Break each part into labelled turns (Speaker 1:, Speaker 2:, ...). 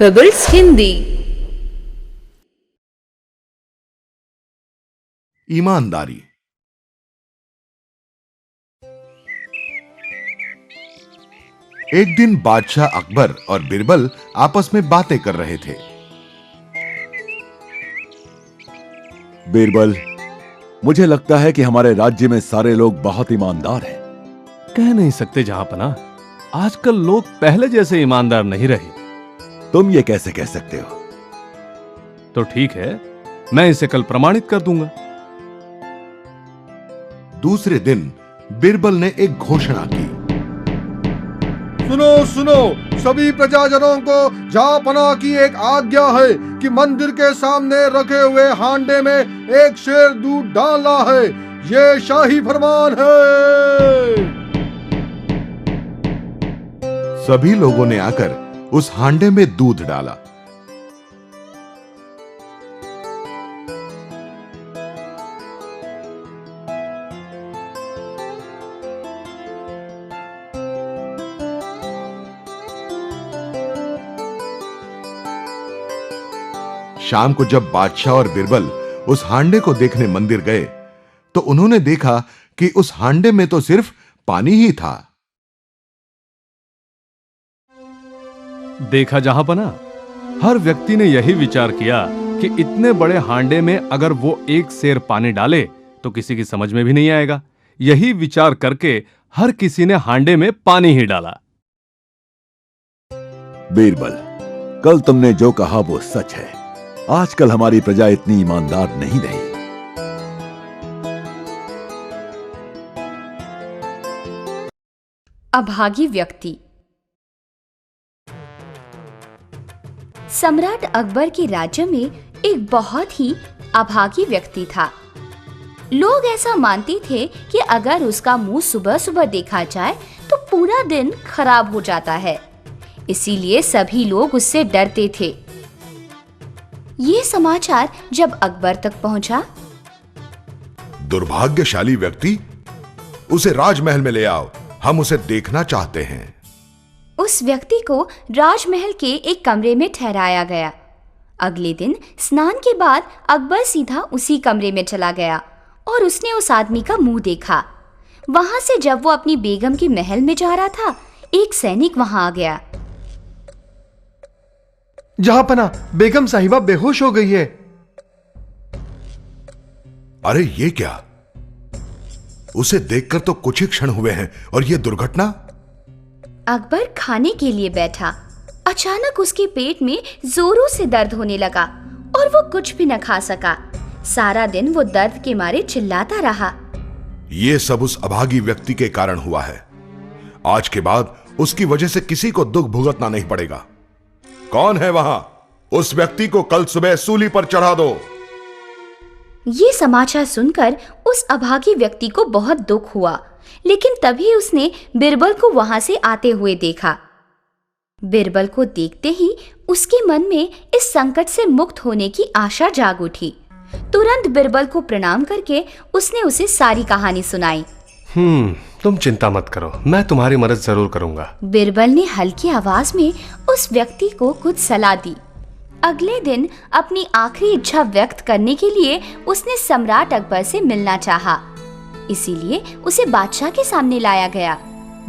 Speaker 1: Pebbles Hindi.
Speaker 2: ईमानदारी। एक दिन बादशाह अकबर और बिरबल आपस में बातें कर रहे थे।
Speaker 3: बीरबल, मुझे लगता है कि हमारे राज्य में सारे लोग बहुत ईमानदार हैं।
Speaker 4: कह नहीं सकते जहांपना, आजकल लोग पहले जैसे ईमानदार नहीं रहे।
Speaker 3: तुम ये कैसे कह सकते हो?
Speaker 4: तो ठीक है, मैं इसे कल प्रमाणित कर दूंगा।
Speaker 2: दूसरे दिन बिरबल ने एक घोषणा की।
Speaker 5: सुनो सुनो, सभी प्रजाजनों को जहांपनाह की एक आज्ञा है कि मंदिर के सामने रखे हुए हांडे में एक शेर दूध डालना है। ये शाही फरमान है।
Speaker 2: सभी लोगों ने आकर उस हांडे में दूध डाला। शाम को जब बादशाह और बिरबल उस हांडे को देखने मंदिर गए तो उन्होंने देखा कि उस हांडे में तो सिर्फ पानी ही था।
Speaker 4: देखा जहांपना, हर व्यक्ति ने यही विचार किया कि इतने बड़े हांडे में अगर वो एक सेर पानी डाले तो किसी की समझ में भी नहीं आएगा। यही विचार करके हर किसी ने हांडे में पानी ही डाला।
Speaker 3: बीरबल, कल तुमने जो कहा वो सच है। आजकल हमारी प्रजा इतनी ईमानदार नहीं रही।
Speaker 6: अभागी व्यक्ति। सम्राट अकबर के राज्य में एक बहुत ही अभागी व्यक्ति था। लोग ऐसा मानते थे कि अगर उसका मुंह सुबह सुबह देखा जाए तो पूरा दिन खराब हो जाता है, इसीलिए सभी लोग उससे डरते थे। ये समाचार जब अकबर तक पहुंचा,
Speaker 2: दुर्भाग्यशाली व्यक्ति, उसे राजमहल में ले आओ, हम उसे देखना चाहते हैं।
Speaker 6: उस व्यक्ति को राजमहल के एक कमरे में ठहराया गया। अगले दिन स्नान के बाद अकबर सीधा उसी कमरे में चला गया और उसने उस आदमी का मुंह देखा। वहां से जब वो अपनी बेगम के महल में जा रहा था, एक सैनिक वहां आ गया।
Speaker 5: जहांपनाह, बेगम साहिबा बेहोश हो गई है।
Speaker 2: अरे ये क्या? उसे देखकर तो कुछ ही क्षण हुए हैं और ये दुर्घटना।
Speaker 6: अकबर खाने के लिए बैठा। अचानक उसके पेट में जोरों से दर्द होने लगा और वो कुछ भी न खा सका। सारा दिन वो दर्द के मारे चिल्लाता रहा।
Speaker 2: ये सब उस अभागी व्यक्ति के कारण हुआ है। आज के बाद उसकी वजह से किसी को दुख भुगतना नहीं पड़ेगा। कौन है वहां? उस व्यक्ति को कल सुबह सूली पर चढ़ा दो।
Speaker 6: ये समाचार सुनकर उस अभागी व्यक्ति को बहुत दुख हुआ, लेकिन तभी उसने बिरबल को वहां से आते हुए देखा। बिरबल को देखते ही उसके मन में इस संकट से मुक्त होने की आशा जाग उठी। तुरंत बिरबल को प्रणाम करके उसने उसे सारी कहानी सुनाई।
Speaker 4: तुम चिंता मत करो, मैं तुम्हारी मदद जरूर करूंगा।
Speaker 6: बिरबल ने हल्की आवाज में उस व्यक्ति को कुछ सलाह दी। अगले दिन अपनी आखिरी इच्छा व्यक्त करने के लिए उसने सम्राट अकबर से मिलना चाहा, इसीलिए उसे बादशाह के सामने लाया गया।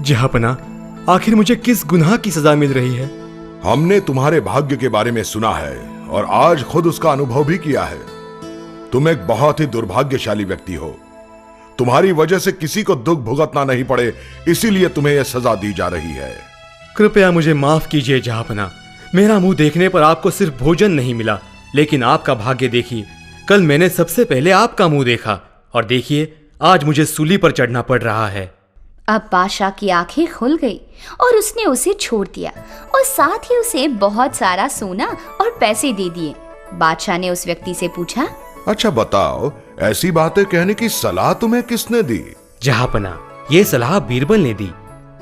Speaker 7: जहांपनाह, आखिर मुझे किस गुनाह की सजा मिल रही है?
Speaker 2: हमने तुम्हारे भाग्य के बारे में सुना है और आज खुद उसका अनुभव भी किया है। तुम एक बहुत ही दुर्भाग्यशाली व्यक्ति हो। तुम्हारी वजह से किसी को दुख भुगतना नहीं पड़े, इसीलिए तुम्हें यह सजा दी जा रही है।
Speaker 7: कृपया मुझे माफ कीजिए जहांपनाह। मेरा मुंह देखने पर आपको सिर्फ भोजन नहीं मिला, लेकिन आपका भाग्य देखिए। कल मैंने सबसे पहले आपका मुंह देखा और देखिए, आज मुझे सूली पर चढ़ना पड़ रहा है।
Speaker 6: अब बादशाह की आंखें खुल गई और उसने उसे छोड़ दिया और साथ ही उसे बहुत सारा सोना और पैसे दे दिए। बादशाह ने उस व्यक्ति से पूछा,
Speaker 2: अच्छा बताओ, ऐसी बातें कहने की सलाह तुम्हें किसने दी?
Speaker 7: जहांपनाह, ये सलाह बीरबल ने दी,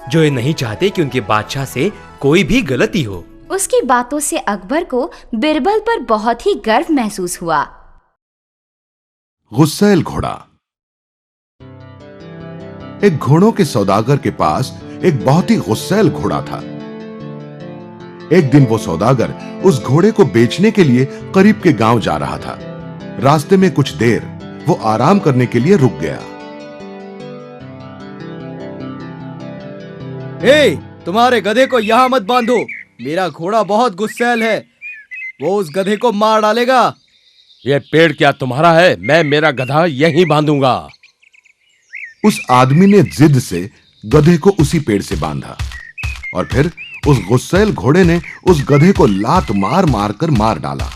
Speaker 7: जो ये नहीं चाहते कि उनके बादशाह से कोई भी गलती हो।
Speaker 6: उसकी बातों से अकबर को बिरबल पर बहुत ही गर्व महसूस हुआ।
Speaker 2: गुस्सैल घोड़ा। एक घोड़ों के सौदागर के पास एक बहुत ही गुस्सैल घोड़ा था। एक दिन वो सौदागर उस घोड़े को बेचने के लिए करीब के गांव जा रहा था। रास्ते में कुछ देर वो आराम करने के लिए रुक गया।
Speaker 1: हे, तुम्हारे गधे को यहाँ मत बांधो। मेरा घोड़ा बहुत गुस्सैल है, वो उस गधे को मार डालेगा।
Speaker 8: ये पेड़ क्या तुम्हारा है? मैं मेरा गधा यहीं बांधूंगा।
Speaker 2: उस आदमी ने जिद से गधे को उसी पेड़ से बांधा और फिर उस गुस्सैल घोड़े ने उस गधे को लात मार मार कर मार डाला।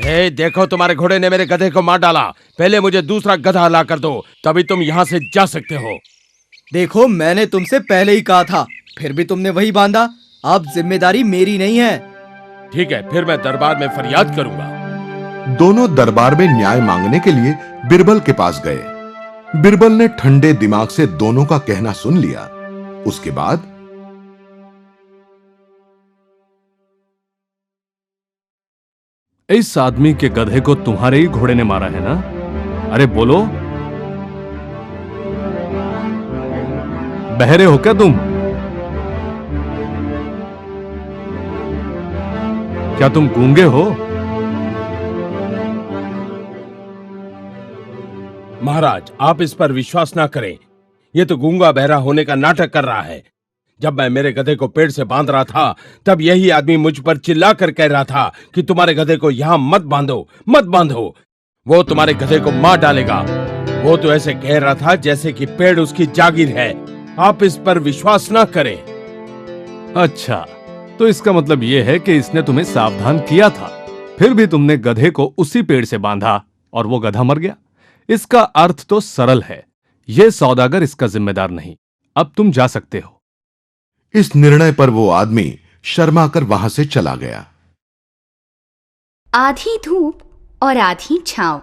Speaker 8: हे देखो, तुम्हारे घोड़े ने मेरे गधे को मार डाला। पहले मुझे दूसरा गधा ला कर दो, तभी तुम यहाँ से जा सकते हो।
Speaker 1: देखो, मैंने तुमसे पहले ही कहा था, फिर भी तुमने वही बांधा। अब जिम्मेदारी मेरी नहीं है।
Speaker 8: ठीक है, फिर मैं दरबार में फरियाद करूंगा।
Speaker 2: दोनों दरबार में न्याय मांगने के लिए बिरबल के पास गए। बिरबल ने ठंडे दिमाग से दोनों का कहना सुन लिया। उसके बाद
Speaker 4: इस आदमी के गधे को तुम्हारे ही घोड़े ने मारा है ना? अरे बोलो, बहरे हो क्या तुम? क्या तुम गूंगे हो?
Speaker 8: महाराज, आप इस पर विश्वास ना करें। ये तो गूंगा बहरा होने का नाटक कर रहा है। जब मैं मेरे गधे को पेड़ से बांध रहा था, तब यही आदमी मुझ पर चिल्ला कर कह रहा था कि तुम्हारे गधे को यहां मत बांधो, मत बांधो, वो तुम्हारे गधे को मार डालेगा। वो तो ऐसे कह रहा था जैसे कि पेड़ उसकी जागीर है। आप इस पर विश्वास ना करें।
Speaker 4: अच्छा, तो इसका मतलब यह है कि इसने तुम्हें सावधान किया था, फिर भी तुमने गधे को उसी पेड़ से बांधा और वो गधा मर गया। इसका अर्थ तो सरल है, यह सौदागर इसका जिम्मेदार नहीं। अब तुम जा सकते हो।
Speaker 2: इस निर्णय पर वो आदमी शर्मा कर वहां से चला गया।
Speaker 6: आधी धूप और आधी छांव।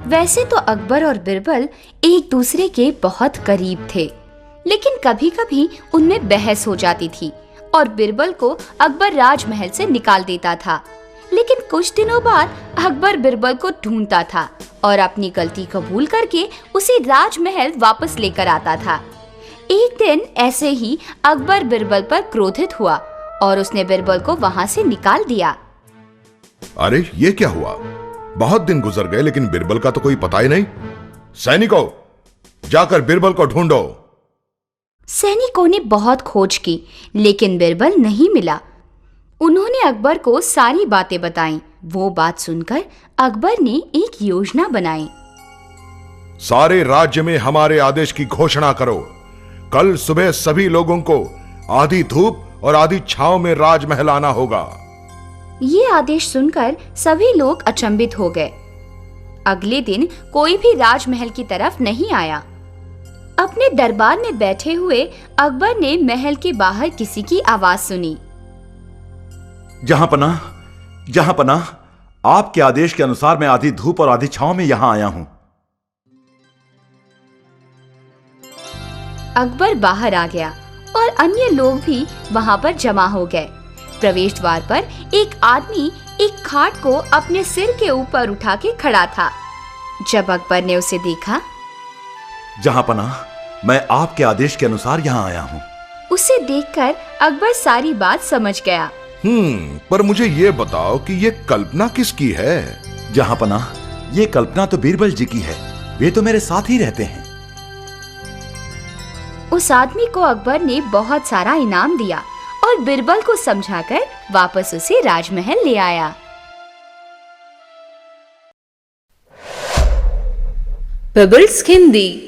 Speaker 6: वैसे तो अकबर और बिरबल एक दूसरे के बहुत करीब थे, लेकिन कभी-कभी उनमें बहस हो जाती थी और बिरबल को अकबर राजमहल से निकाल देता था। लेकिन कुछ दिनों बाद अकबर बिरबल को ढूंढता था और अपनी गलती कबूल करके उसे राजमहल वापस लेकर आता था। एक दिन ऐसे ही अकबर बिरबल पर क्रोधित हुआ और उसने बिरबल को वहां से निकाल दिया।
Speaker 2: अरे ये क्या हुआ? बहुत दिन गुजर गए लेकिन बिरबल का तो कोई पता ही नहीं। सैनिकों, जाकर बिरबल को ढूंढो।
Speaker 6: सैनिकों ने बहुत खोज की, लेकिन बिरबल नहीं मिला। उन्होंने अकबर को सारी बातें बताईं। वो बात सुनकर अकबर ने एक योजना बनाई।
Speaker 2: सारे राज्य में हमारे आदेश की घोषणा करो। कल सुबह सभी लोगों को आधी धूप और आधी छांव में राजमहल आना होगा।
Speaker 6: ये आदेश सुनकर सभी लोग अचंभित हो गए। अगले दिन कोई भी राजमहल की तरफ नहीं आया। अपने दरबार में बैठे हुए अकबर ने महल के बाहर किसी की आवाज सुनी।
Speaker 3: जहां पनाह, आपके आदेश के अनुसार मैं आधी धूप और आधी छांव में यहां आया हूं।
Speaker 6: अकबर बाहर आ गया और अन्य लोग भी वहां पर जमा हो गए। प्रवेश द्वार पर एक आदमी एक खाट को अपने सिर के ऊपर उठा के खड़ा था। जब अकबर ने उसे देखा,
Speaker 3: जहां पनाह, मैं आपके आदेश के अनुसार यहां आया हूं।
Speaker 6: उसे देखकर अकबर सारी बात समझ गया।
Speaker 2: पर मुझे ये बताओ कि ये कल्पना किसकी है?
Speaker 3: जहां पनाह, ये कल्पना तो बीरबल जी की है। वे तो मेरे साथ ही रहते हैं।
Speaker 6: उस आदमी को अकबर ने बहुत सारा इनाम दिया और बिरबल को समझाकर वापस उसे राजमहल ले आया।
Speaker 9: पेबल्स हिंदी।